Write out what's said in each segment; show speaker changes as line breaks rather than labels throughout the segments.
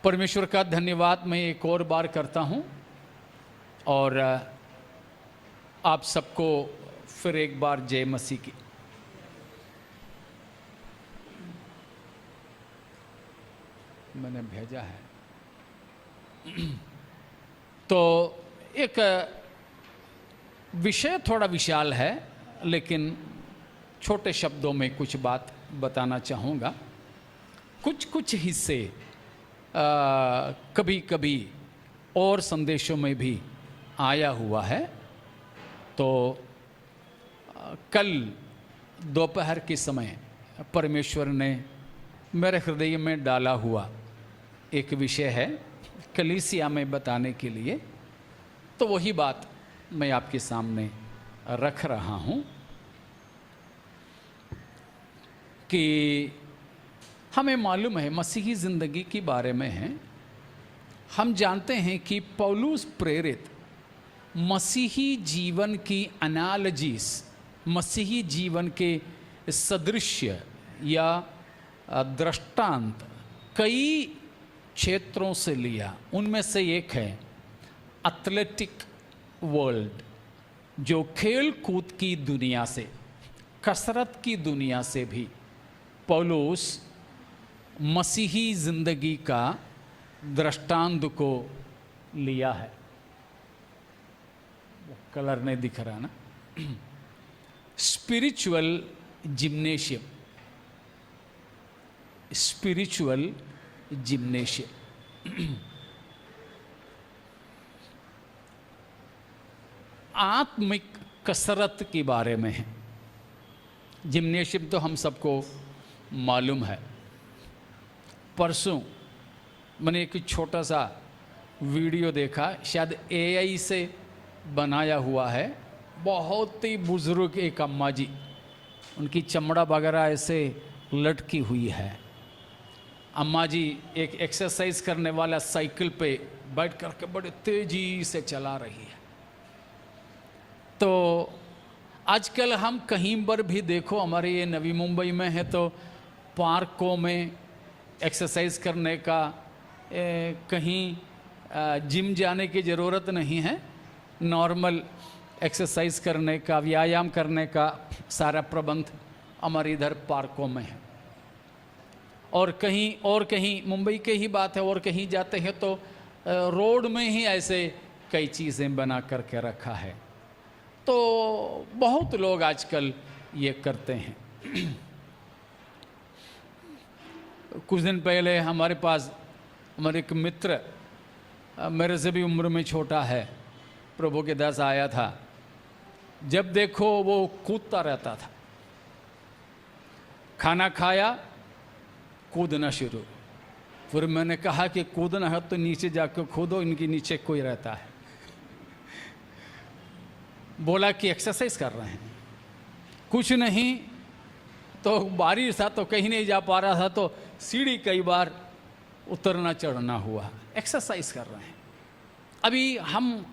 परमेश्वर का धन्यवाद मैं एक और बार करता हूं और आप सबको फिर एक बार जय मसीह की। मैंने भेजा है तो एक विषय थोड़ा विशाल है, लेकिन छोटे शब्दों में कुछ बात बताना चाहूँगा। कुछ हिस्से कभी कभी और संदेशों में भी आया हुआ है। तो कल दोपहर के समय परमेश्वर ने मेरे हृदय में डाला हुआ एक विषय है कलीसिया में बताने के लिए, तो वही बात मैं आपके सामने रख रहा हूँ कि हमें मालूम है मसीही ज़िंदगी के बारे में है। हम जानते हैं कि पौलुस प्रेरित मसीही जीवन की एनालॉजीज, मसीही जीवन के सदृश्य या दृष्टांत कई क्षेत्रों से लिया। उनमें से एक है एथलेटिक वर्ल्ड, जो खेल कूद की दुनिया से, कसरत की दुनिया से भी पौलुस मसीही ज़िंदगी का दृष्टांत को लिया है। कलर नहीं दिख रहा ना। स्पिरिचुअल जिम्नेशियम, स्पिरिचुअल जिम्नेशियम, आत्मिक कसरत के बारे में है। जिम्नेशियम तो हम सबको मालूम है। परसों मैंने एक छोटा सा वीडियो देखा, शायद एआई से बनाया हुआ है। बहुत ही बुजुर्ग एक अम्मा जी, उनकी चमड़ा वगैरह ऐसे लटकी हुई है। अम्मा जी एक एक्सरसाइज करने वाला साइकिल पे बैठ करके बड़े तेजी से चला रही है। तो आजकल हम कहीं पर भी देखो, हमारे ये नवी मुंबई में है तो पार्कों में एक्सरसाइज करने का कहीं जिम जाने की ज़रूरत नहीं है। नॉर्मल एक्सरसाइज करने का, व्यायाम करने का सारा प्रबंध हमारे इधर पार्कों में है। और कहीं मुंबई के ही बात है, और कहीं जाते हैं तो रोड में ही ऐसे कई चीज़ें बना करके रखा है। तो बहुत लोग आजकल ये करते हैं। कुछ दिन पहले हमारे पास हमारे एक मित्र, मेरे से भी उम्र में छोटा है, प्रभु के दास आया था। जब देखो वो कूदता रहता था। खाना खाया, कूदना शुरू। फिर मैंने कहा कि कूदना है तो नीचे जाकर कूदो, इनके नीचे कोई रहता है। बोला कि एक्सरसाइज कर रहे हैं। कुछ नहीं तो बारिश था तो कहीं नहीं जा पा रहा था, तो सीढ़ी कई बार उतरना चढ़ना हुआ। एक्सरसाइज कर रहे हैं। अभी हम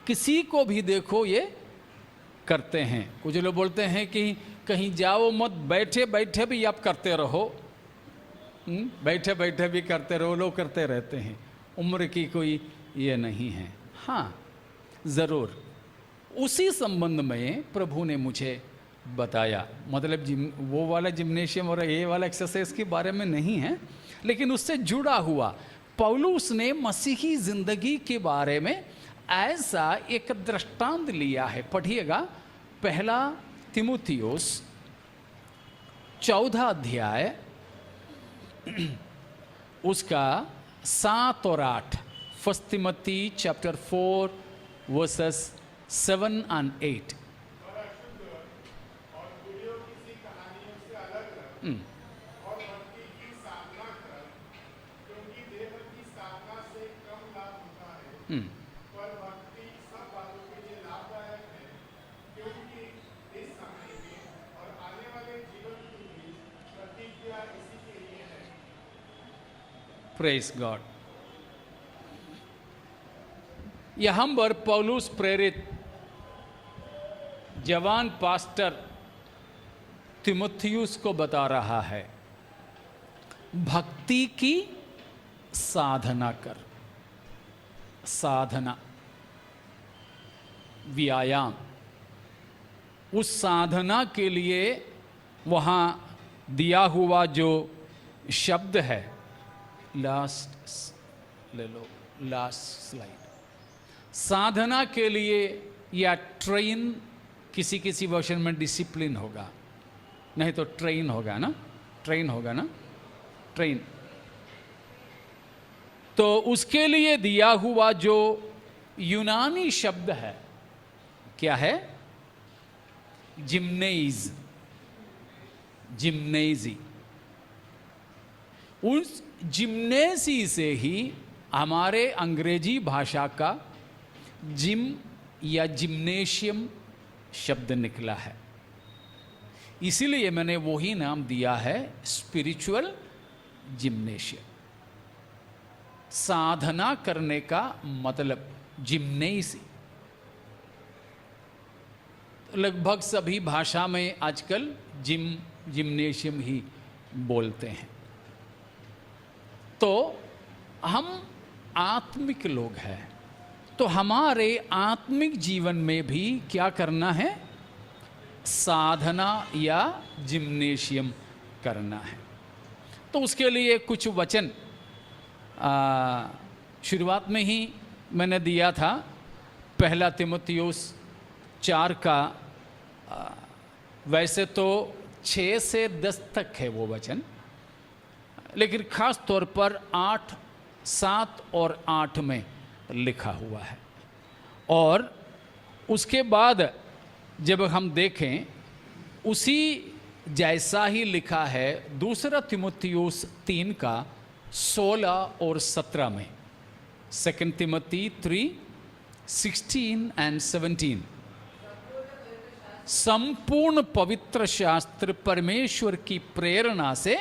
किसी को भी देखो ये करते हैं। कुछ लोग बोलते हैं कि कहीं जाओ मत, बैठे बैठे भी आप करते रहो। बैठे बैठे भी करते रहो, लोग करते रहते हैं। उम्र की कोई ये नहीं है। हाँ, ज़रूर उसी संबंध में प्रभु ने मुझे बताया। मतलब वो वाला जिम्नेशियम और ये वाला एक्सरसाइज के बारे में नहीं है, लेकिन उससे जुड़ा हुआ पौलुस ने मसीही ज़िंदगी के बारे में ऐसा एक दृष्टांत लिया है। पढ़िएगा, पहला तीमुथियुस 14 अध्याय उसका 7 और 8। First Timothy chapter 4 versus 7 and 8। Praise God. यहाँ पर पौलुस प्रेरित जवान पास्टर तीमुथियुस को बता रहा है भक्ति की साधना कर, साधना, व्यायाम। उस साधना के लिए वहाँ दिया हुआ जो शब्द है, लास्ट ले लो, लास्ट स्लाइड। साधना के लिए या ट्रेन, किसी किसी वर्षन में डिसिप्लिन होगा, नहीं तो ट्रेन होगा ना, ट्रेन होगा ना, ट्रेन। तो उसके लिए दिया हुआ जो यूनानी शब्द है, क्या है? जिम्नेज, जिम्नेजी। उस जिम्नेसी से ही हमारे अंग्रेजी भाषा का जिम या जिम्नेशियम शब्द निकला है। इसीलिए मैंने वही नाम दिया है, स्पिरिचुअल जिम्नेशियम। साधना करने का मतलब जिम्नेसी। लगभग सभी भाषा में आजकल जिम्नेशियम ही बोलते हैं। तो हम आत्मिक लोग हैं, तो हमारे आत्मिक जीवन में भी क्या करना है? साधना या जिम्नेशियम करना है। तो उसके लिए कुछ वचन शुरुआत में ही मैंने दिया था, पहला तीमुथियुस 4 का, वैसे तो 6 से 10 तक है वो वचन, लेकिन खास तौर पर 8, 7 और 8 में लिखा हुआ है। और उसके बाद जब हम देखें, उसी जैसा ही लिखा है दूसरा तीमुथियुस 3 का 16 और 17 में, 2 तिमोथी 3:16 and 17। संपूर्ण पवित्र शास्त्र परमेश्वर की प्रेरणा से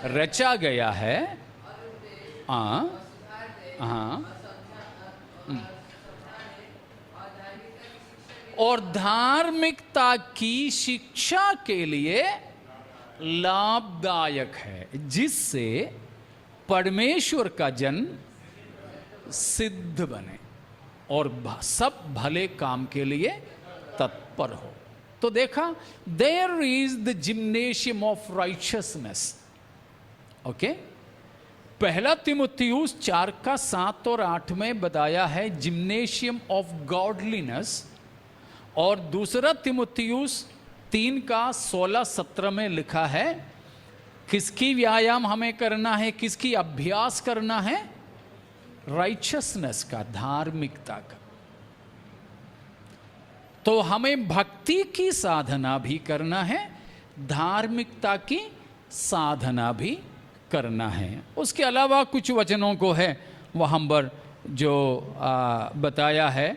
रचा गया है। और धार्मिकता की शिक्षा के लिए लाभदायक है, जिससे परमेश्वर का जन सिद्ध बने और सब भले काम के लिए तत्पर हो। तो देखा, there is the gymnasium of righteousness. Okay, पहला तीमुथियुस 4 का 7 और 8 में बताया है जिम्नेशियम ऑफ गॉडलीनेस, और दूसरा तीमुथियुस 3 का 16-17 में लिखा है किसकी व्यायाम हमें करना है, किसकी अभ्यास करना है? राइचियसनेस का, धार्मिकता का। तो हमें भक्ति की साधना भी करना है, धार्मिकता की साधना भी करना है। उसके अलावा कुछ वचनों को है वहाँ पर जो बताया है,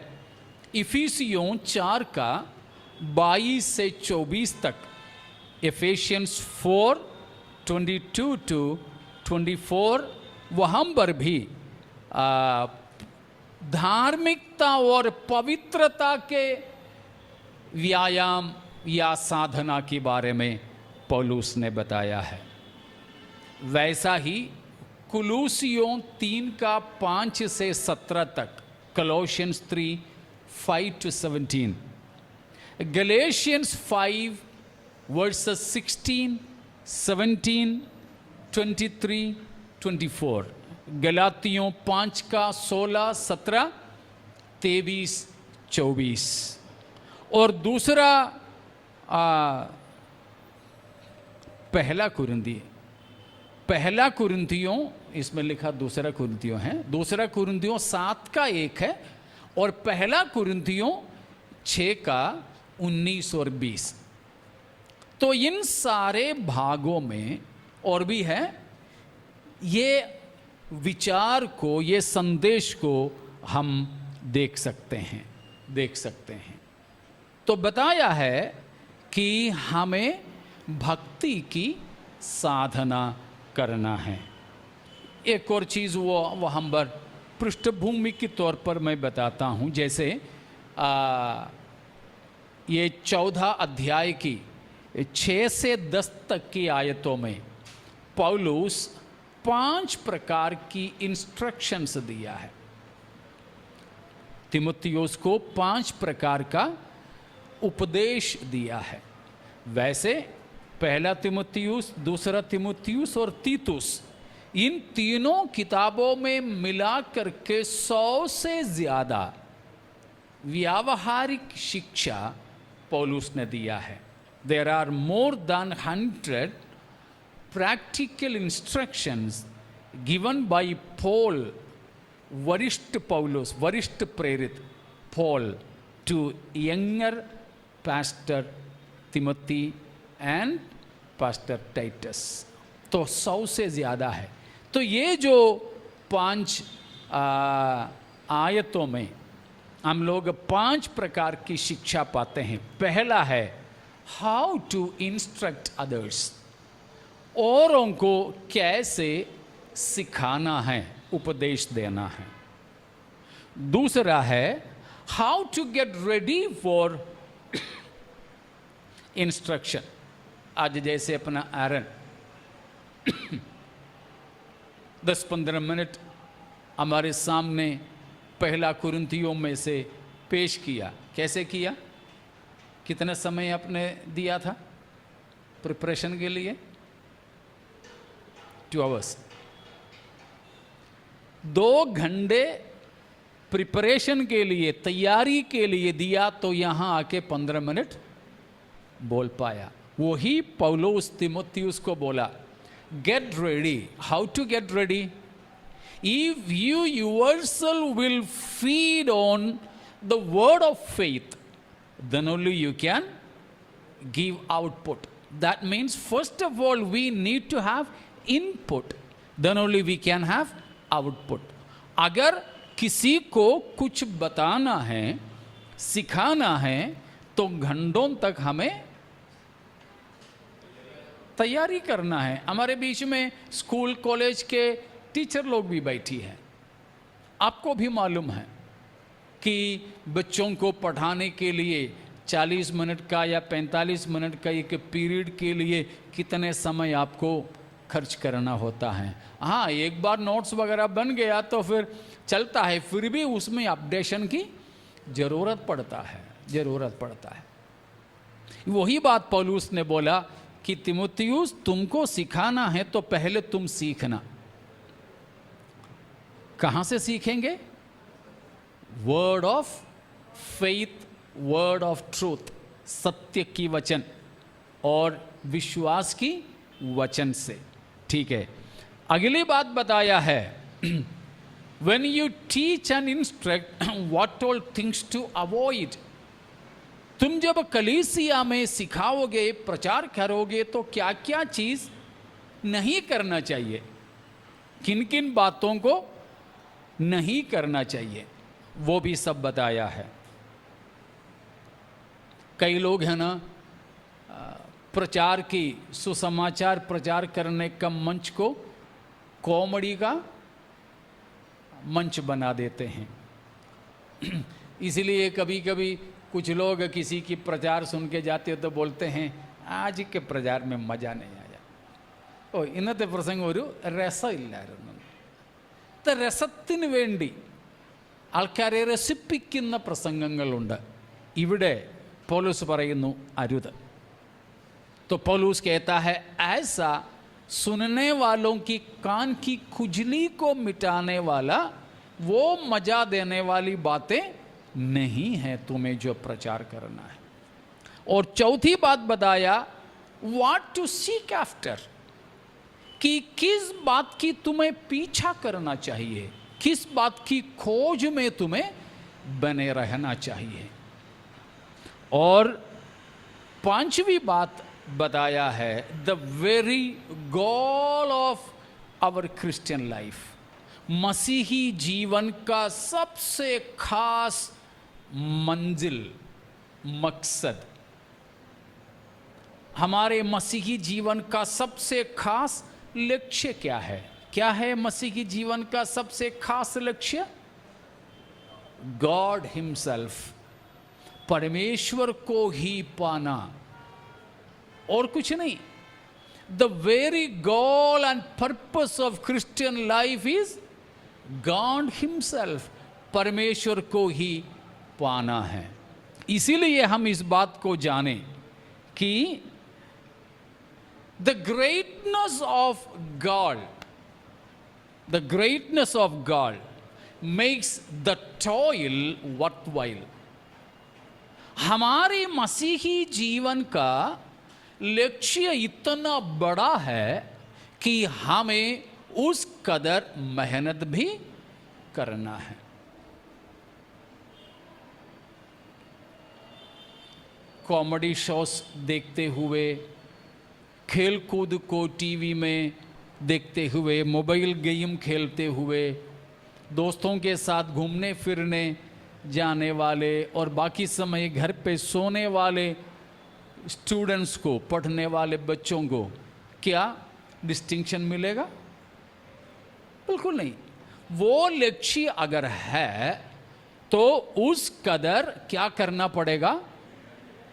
इफिसियों 4 का 22 से 24 तक, एफेशियंस 4:22-24, वहाँ पर भी धार्मिकता और पवित्रता के व्यायाम या साधना के बारे में पौलुस ने बताया है। वैसा ही कुलूसियों 3 का 5 से 17 तक, कोलोशियंस 3:5-17, गलेशियंस 5 verses 16, 17, 23, 24, गलातियों 5 का 16, 17, 23, 24, और दूसरा पहला कुरिन्थियों, इसमें लिखा दूसरा कुरिन्थियों है, दूसरा कुरिन्थियों 7 का 1 है, और पहला कुरिन्थियों 6 का 19 और 20। तो इन सारे भागों में और भी है, ये विचार को, ये संदेश को हम देख सकते हैं। तो बताया है कि हमें भक्ति की साधना करना है। एक और चीज़ वो वहाँ पर पृष्ठभूमि के तौर पर मैं बताता हूँ, जैसे ये 14 अध्याय की 6 से 10 तक की आयतों में पौलुस 5 प्रकार की इंस्ट्रक्शंस दिया है। तीमुथियुस को 5 प्रकार का उपदेश दिया है। वैसे पहला तीमुथियुस, दूसरा तीमुथियुस और तीतुस, इन तीनों किताबों में मिला करके 100 से ज्यादा व्यावहारिक शिक्षा पौलुस ने दिया है। There are more than 100 practical instructions given by Paul, वरिष्ठ पौलुस, वरिष्ठ प्रेरित Paul, to younger pastor Timothy and pastor Titus। तो 100 से ज़्यादा है। तो ये जो 5 आयतों में हम लोग 5 प्रकार की शिक्षा पाते हैं। पहला है हाउ टू इंस्ट्रक्ट अदर्स, औरों को कैसे सिखाना है, उपदेश देना है। दूसरा है how to get ready for instruction. आज जैसे अपना एरन 10-15 मिनट हमारे सामने पहला कुरिन्थियों में से पेश किया। कैसे किया? कितना समय आपने दिया था प्रिपरेशन के लिए? 2 hours। 2 घंटे प्रिपरेशन के लिए, तैयारी के लिए दिया, तो यहां आके 15 मिनट बोल पाया। वही पौलुस तीमुथियुस को बोला, get ready. How to get ready? If you yourself will feed on the word of faith, then only you can give output. That means first of all we need to have input, then only we can have output। अगर किसी को कुछ बताना है, सिखाना है, तो घंटों तक हमें तैयारी करना है। हमारे बीच में स्कूल कॉलेज के टीचर लोग भी बैठी हैं। आपको भी मालूम है कि बच्चों को पढ़ाने के लिए 40 मिनट का या 45 मिनट का एक पीरियड के लिए कितने समय आपको खर्च करना होता है। हाँ, एक बार नोट्स वगैरह बन गया तो फिर चलता है, फिर भी उसमें अपडेशन की ज़रूरत पड़ता है। वही बात पौलुस ने बोला कि तीमुथियुस, तुमको सिखाना है तो पहले तुम सीखना। कहाँ से सीखेंगे? Word of faith, word of truth, सत्य की वचन और विश्वास की वचन से। ठीक है, अगली बात बताया है, when you teach and instruct what all things to avoid। तुम जब कलीसिया में सिखाओगे, प्रचार करोगे, तो क्या क्या चीज नहीं करना चाहिए, किन किन बातों को नहीं करना चाहिए, वो भी सब बताया है। कई लोग हैं ना, प्रचार की, सुसमाचार प्रचार करने का मंच को कॉमेडी का मंच बना देते हैं। इसलिए कभी कभी कुछ लोग किसी की प्रचार सुन के जाते हो तो बोलते हैं, आज के प्रचार में मजा नहीं आया, ഓ ഇന്നത്തെ പ്രസംഗം ഒരു രസമില്ലായിരുന്നു। രസത്തിന് വേണ്ടി ആൾക്കാരെ രസിപ്പിക്കുന്ന പ്രസംഗങ്ങളുണ്ട്, ഇവിടെ पौलुस പറയുന്നു अरुद। तो पौलुस कहता है ऐसा सुनने वालों की कान की खुजली को मिटाने वाला, वो मजा देने वाली बातें नहीं है तुम्हें जो प्रचार करना है। और चौथी बात बताया, व्हाट टू सीक आफ्टर, कि किस बात की तुम्हें पीछा करना चाहिए, किस बात की खोज में तुम्हें बने रहना चाहिए। और पांचवी बात बताया है, the very goal of our Christian life, मसीही जीवन का सबसे खास मंजिल, मकसद। हमारे मसीही जीवन का सबसे खास लक्ष्य क्या है? क्या है मसीही जीवन का सबसे खास लक्ष्य? गॉड हिमसेल्फ, परमेश्वर को ही पाना और कुछ नहीं। the very goal and purpose of Christian life is God himself, परमेश्वर को ही पाना है। इसीलिए हम इस बात को जानें कि the greatness of God, the greatness of God makes the toil worthwhile. हमारे मसीही जीवन का लक्ष्य इतना बड़ा है कि हमें उस कदर मेहनत भी करना है। कॉमेडी शोज देखते हुए, खेल कूद को टीवी में देखते हुए, मोबाइल गेम खेलते हुए, दोस्तों के साथ घूमने फिरने जाने वाले और बाकी समय घर पे सोने वाले स्टूडेंट्स को, पढ़ने वाले बच्चों को क्या डिस्टिंक्शन मिलेगा? बिल्कुल नहीं। वो लक्ष्य अगर है तो उस कदर क्या करना पड़ेगा?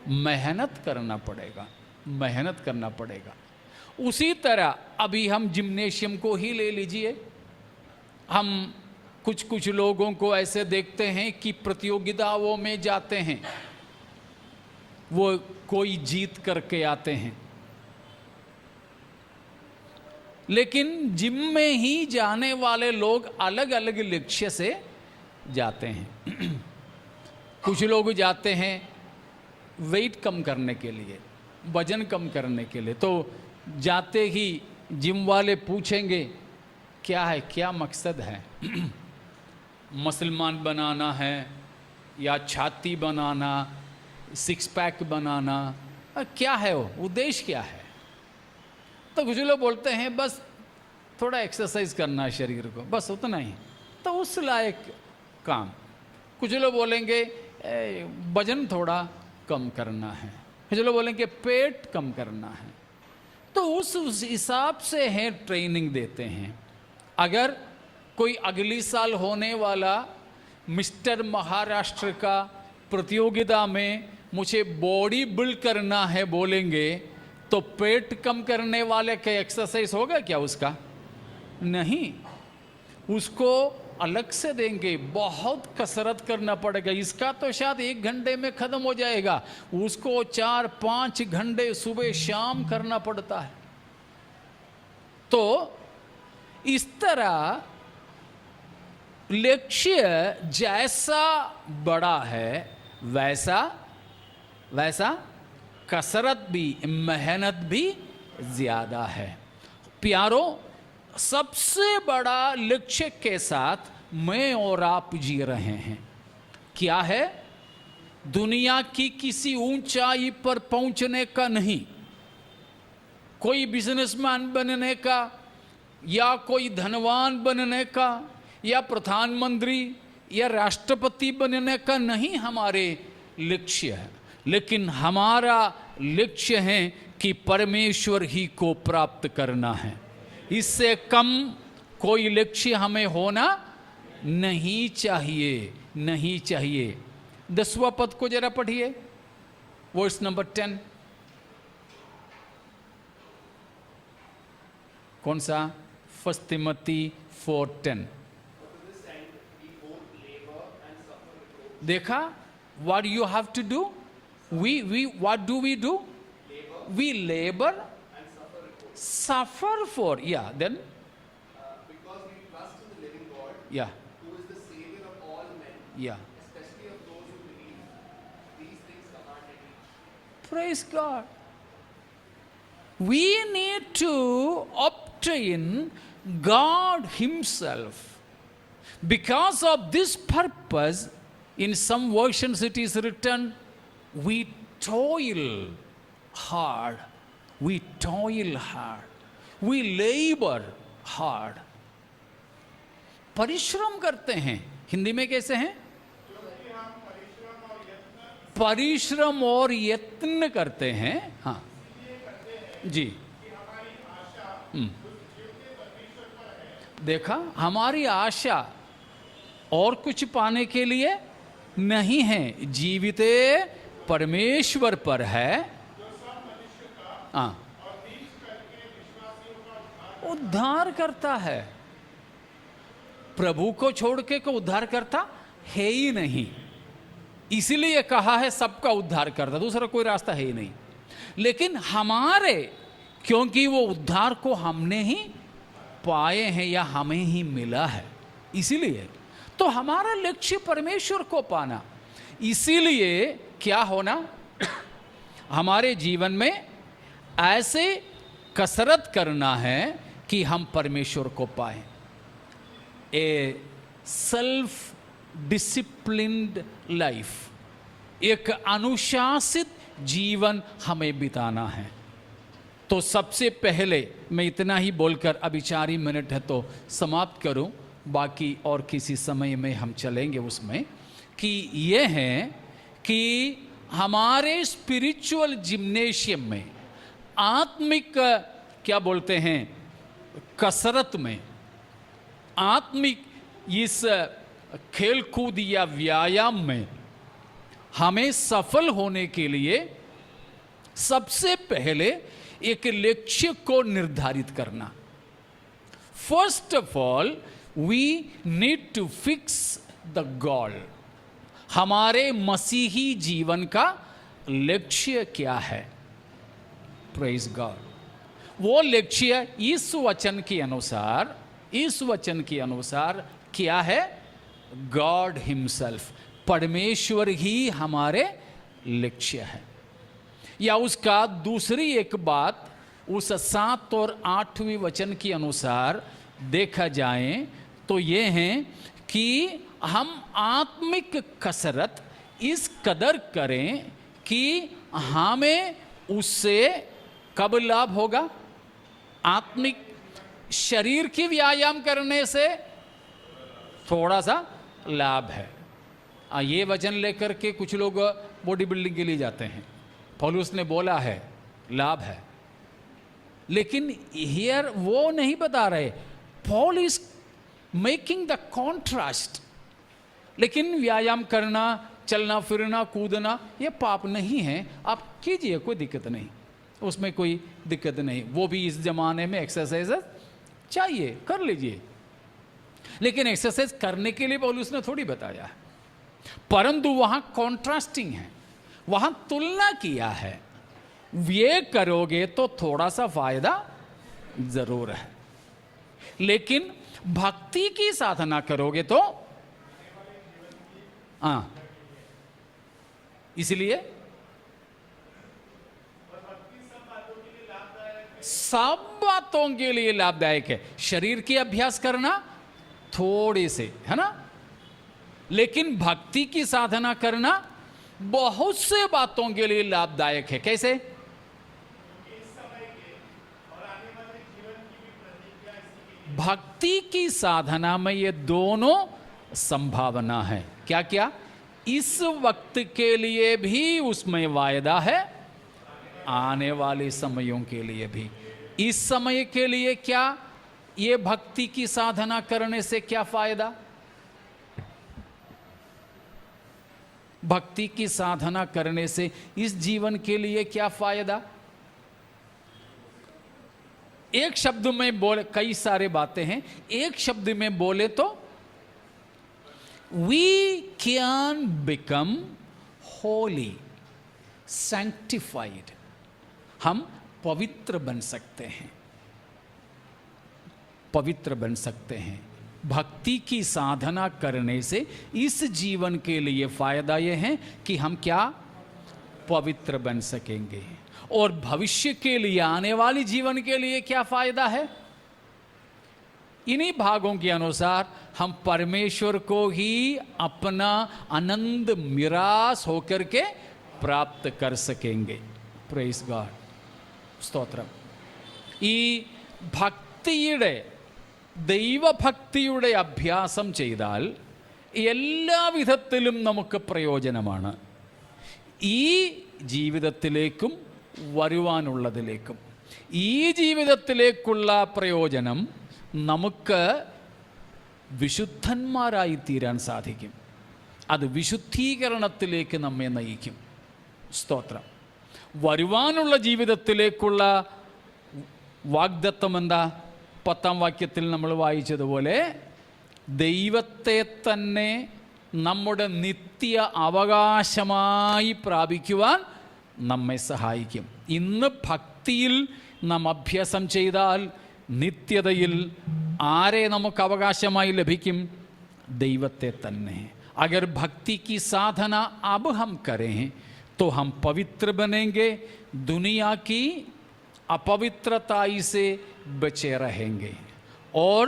मेहनत करना पड़ेगा, मेहनत करना पड़ेगा। उसी तरह अभी हम जिम्नेशियम को ही ले लीजिए। हम कुछ लोगों को ऐसे देखते हैं कि प्रतियोगिताओं में जाते हैं, वो कोई जीत करके आते हैं, लेकिन जिम में ही जाने वाले लोग अलग अलग लक्ष्य से जाते हैं। कुछ लोग जाते हैं वेट कम करने के लिए, वजन कम करने के लिए, तो जाते ही जिम वाले पूछेंगे क्या है, क्या मकसद है? मुसलमान बनाना है या छाती बनाना, सिक्स पैक बनाना, क्या है वो उद्देश्य क्या है? तो कुछ लोग बोलते हैं बस थोड़ा एक्सरसाइज करना है शरीर को, बस उतना ही, तो उस लायक काम। कुछ लोग बोलेंगे वजन थोड़ा कम करना है, कुछ लोग बोलेंगे पेट कम करना है। तो उस हिसाब से है ट्रेनिंग देते हैं। अगर कोई अगली साल होने वाला मिस्टर महाराष्ट्र का प्रतियोगिता में मुझे बॉडी बिल्ड करना है बोलेंगे, तो पेट कम करने वाले का एक्सरसाइज होगा क्या उसका? नहीं, उसको अलग से देंगे, बहुत कसरत करना पड़ेगा। इसका तो शायद 1 घंटे में खत्म हो जाएगा, उसको 4-5 घंटे सुबह शाम करना पड़ता है। तो इस तरह लक्ष्य जैसा बड़ा है वैसा कसरत भी, मेहनत भी ज्यादा है। प्यारों, सबसे बड़ा लक्ष्य के साथ मैं और आप जी रहे हैं। क्या है? दुनिया की किसी ऊंचाई पर पहुंचने का नहीं, कोई बिजनेसमैन बनने का या कोई धनवान बनने का या प्रधानमंत्री या राष्ट्रपति बनने का नहीं हमारे लक्ष्य है, लेकिन हमारा लक्ष्य है कि परमेश्वर ही को प्राप्त करना है। इससे कम कोई लक्ष्य हमें होना नहीं चाहिए, नहीं चाहिए। 10वां पद को जरा पढ़िए, वर्स नंबर 10। कौन सा? 1 तिमोथी 4:10। देखा, what you have to do? What do we do? We labor and suffer for. Yeah, then?
Because we trust in the living God,
Yeah,
who is the Savior of all men,
yeah.
especially of those who believe. These things command and teach.
Praise God. We need to obtain God Himself. Because of this purpose, in some versions it is written, we toil hard. We toil hard. We labor hard. परिश्रम करते हैं। हिंदी में कैसे हैं? परिश्रम और यत्न करते हैं। हाँ जी, देखा, हमारी आशा और कुछ पाने के लिए नहीं है, जीवित परमेश्वर पर है। हाँ, उद्धार करता है। प्रभु को छोड़ के को उद्धार करता है ही नहीं, इसीलिए कहा है सबका उद्धार करता, दूसरा कोई रास्ता है ही नहीं। लेकिन हमारे, क्योंकि वो उद्धार को हमने ही पाए हैं या हमें ही मिला है, इसीलिए तो हमारा लक्ष्य परमेश्वर को पाना। इसीलिए क्या होना, हमारे जीवन में ऐसे कसरत करना है कि हम परमेश्वर को पाएं। ए सेल्फ डिसिप्लिन्ड लाइफ, एक अनुशासित जीवन हमें बिताना है। तो सबसे पहले मैं इतना ही बोलकर, अभी 4 ही मिनट है तो समाप्त करूं, बाकी और किसी समय में हम चलेंगे उसमें, कि ये है कि हमारे स्पिरिचुअल जिम्नेशियम में, आत्मिक क्या बोलते हैं कसरत में, आत्मिक इस खेल कूद या व्यायाम में हमें सफल होने के लिए सबसे पहले एक लक्ष्य को निर्धारित करना। First of all we need to fix the goal. हमारे मसीही जीवन का लक्ष्य क्या है? Praise God. वो लक्ष्य इस वचन के अनुसार, इस वचन के अनुसार क्या है? गॉड हिमसेल्फ, परमेश्वर ही हमारे लक्ष्य है। या उसका दूसरी एक बात, उस 7 और 8वें वचन के अनुसार देखा जाए तो ये है कि हम आत्मिक कसरत इस कदर करें कि हमें उससे कब लाभ होगा? आत्मिक शरीर की व्यायाम करने से थोड़ा सा लाभ है। ये वचन लेकर के कुछ लोग बॉडी बिल्डिंग के लिए जाते हैं, पौलुस ने बोला है लाभ है, लेकिन हियर वो नहीं बता रहे। Paul is making the contrast. लेकिन व्यायाम करना, चलना फिरना, कूदना ये पाप नहीं है, आप कीजिए, कोई दिक्कत नहीं, उसमें कोई दिक्कत नहीं। वो भी इस जमाने में एक्सरसाइज चाहिए, कर लीजिए। लेकिन एक्सरसाइज करने के लिए पौलुस ने थोड़ी बताया है, परंतु वहां कॉन्ट्रास्टिंग है, वहां तुलना किया है। ये करोगे तो थोड़ा सा फायदा जरूर है, लेकिन भक्ति की साधना करोगे तो इसलिए सब बातों के लिए लाभदायक है। शरीर की अभ्यास करना थोड़े से है ना, लेकिन भक्ति की साधना करना बहुत से बातों के लिए लाभदायक है। कैसे? भक्ति की साधना में ये दोनों संभावना है। क्या क्या? इस वक्त के लिए भी उसमें वायदा है, आने वाले समयों के लिए भी। इस समय के लिए क्या, ये भक्ति की साधना करने से क्या फायदा? भक्ति की साधना करने से इस जीवन के लिए क्या फायदा? एक शब्द में बोले, कई सारे बातें हैं, एक शब्द में बोले तो we can become holy, sanctified. हम पवित्र बन सकते हैं, पवित्र बन सकते हैं। भक्ति की साधना करने से इस जीवन के लिए फायदा यह है कि हम क्या? पवित्र बन सकेंगे। और भविष्य के लिए, आने वाले जीवन के लिए क्या फायदा है? इन्हीं भागों के अनुसार हम परमेश्वर को ही अपना आनंद मिरास होकर के प्राप्त कर सकेंगे। प्रेज गॉड, സ്തോത്രം. ഈ ഭക്തിയുടെ, ദൈവഭക്തിയുടെ അഭ്യാസം ചെയ്താൽ എല്ലാവിധത്തിലും നമുക്ക് പ്രയോജനമാണ്. ഈ ജീവിതത്തിലേക്കും വരുവാനുള്ളതിലേക്കും. ഈ ജീവിതത്തിലേക്കുള്ള പ്രയോജനം നമുക്ക് വിശുദ്ധന്മാരായി തീരാൻ സാധിക്കും. അത് വിശുദ്ധീകരണത്തിലേക്ക് നമ്മെ നയിക്കും. സ്തോത്രം. വരുവാനുള്ള ജീവിതത്തിലേക്കുള്ള വാഗ്ദത്തം എന്താ? 10 വാക്യത്തിൽ നമ്മൾ വായിച്ചതുപോലെ ദൈവത്തെ തന്നെ നമ്മുടെ നിത്യ അവകാശമായി പ്രാപിക്കുവാൻ നമ്മെ സഹായിക്കും. ഇന്ന് ഭക്തിയിൽ നാം അഭ്യാസം ചെയ്താൽ നിത്യതയിൽ ആരെ നമുക്ക് അവകാശമായി ലഭിക്കും? ദൈവത്തെ തന്നെ. अगर भक्ति की साधना अब हम करें तो हम पवित्र बनेंगे, दुनिया की अपवित्रताई से बचे रहेंगे और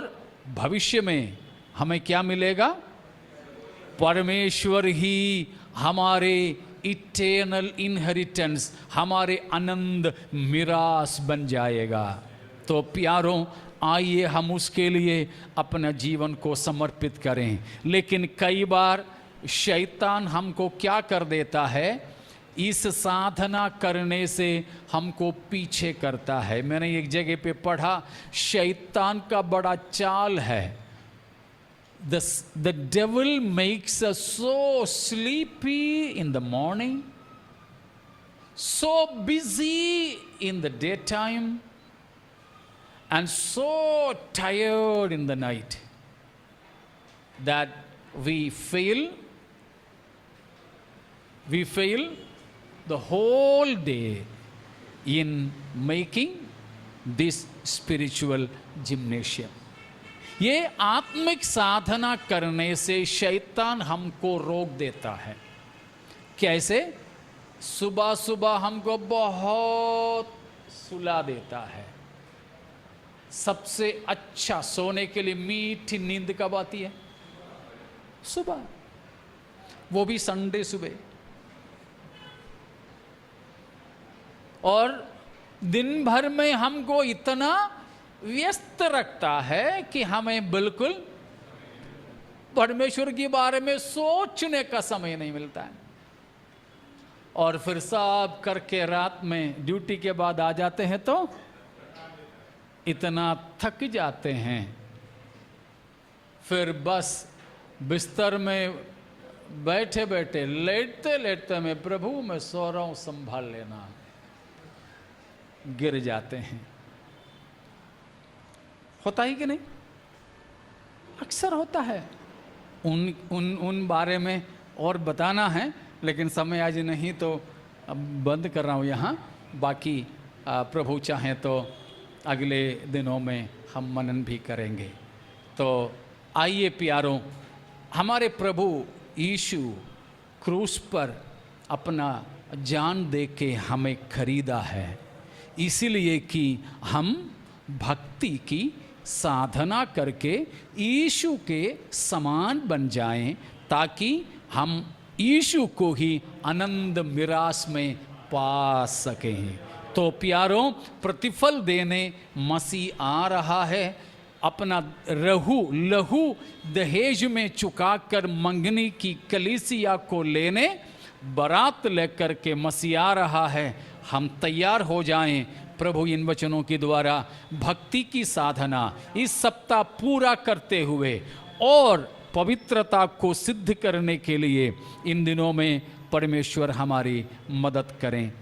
भविष्य में हमें क्या मिलेगा? परमेश्वर ही हमारे इटर्नल इनहेरिटेंस, हमारे आनंद मिरास बन जाएगा. तो प्यारों, आइए हम उसके लिए अपना जीवन को समर्पित करें. लेकिन कई बार शैतान हमको क्या कर देता है? इस साधना करने से हमको पीछे करता है. मैंने एक जगह पे पढ़ा, शैतान का बड़ा चाल है. The devil makes us so sleepy in the morning, so busy in the daytime, and so tired in the night that we fail the whole day in making this spiritual gymnasium. ये आत्मिक साधना करने से शैतान हमको रोक देता है. कैसे? सुबह सुबह हमको बहुत सुला देता है. सबसे अच्छा सोने के लिए मीठी नींद कब आती है? सुबह, वो भी संडे सुबह. और दिन भर में हमको इतना व्यस्त रखता है कि हमें बिल्कुल परमेश्वर के बारे में सोचने का समय नहीं मिलता है. और फिर सब करके रात में ड्यूटी के बाद आ जाते हैं तो इतना थक जाते हैं, फिर बस बिस्तर में बैठे बैठे लेटते लेटते मैं प्रभु मैं सो रहा हूं, संभाल लेना, गिर जाते हैं. होता ही कि नहीं? अक्सर होता है. उन बारे में और बताना है, लेकिन समय आज नहीं तो अब बंद कर रहा हूँ यहाँ. बाकी प्रभु चाहें तो अगले दिनों में हम मनन भी करेंगे. तो आइए प्यारों, हमारे प्रभु यीशु क्रूस पर अपना जान दे के हमें खरीदा है, इसीलिए कि हम भक्ति की साधना करके यीशु के समान बन जाएं, ताकि हम यीशु को ही आनंद मिरास में पा सकें. तो प्यारों, प्रतिफल देने मसीह आ रहा है. अपना लहू दहेज में चुकाकर मंगनी की कलीसिया को लेने बारात लेकर के मसीह आ रहा है. हम तैयार हो जाएं. प्रभु इन वचनों के द्वारा भक्ति की साधना इस सप्ताह पूरा करते हुए और पवित्रता को सिद्ध करने के लिए इन दिनों में परमेश्वर हमारी मदद करें.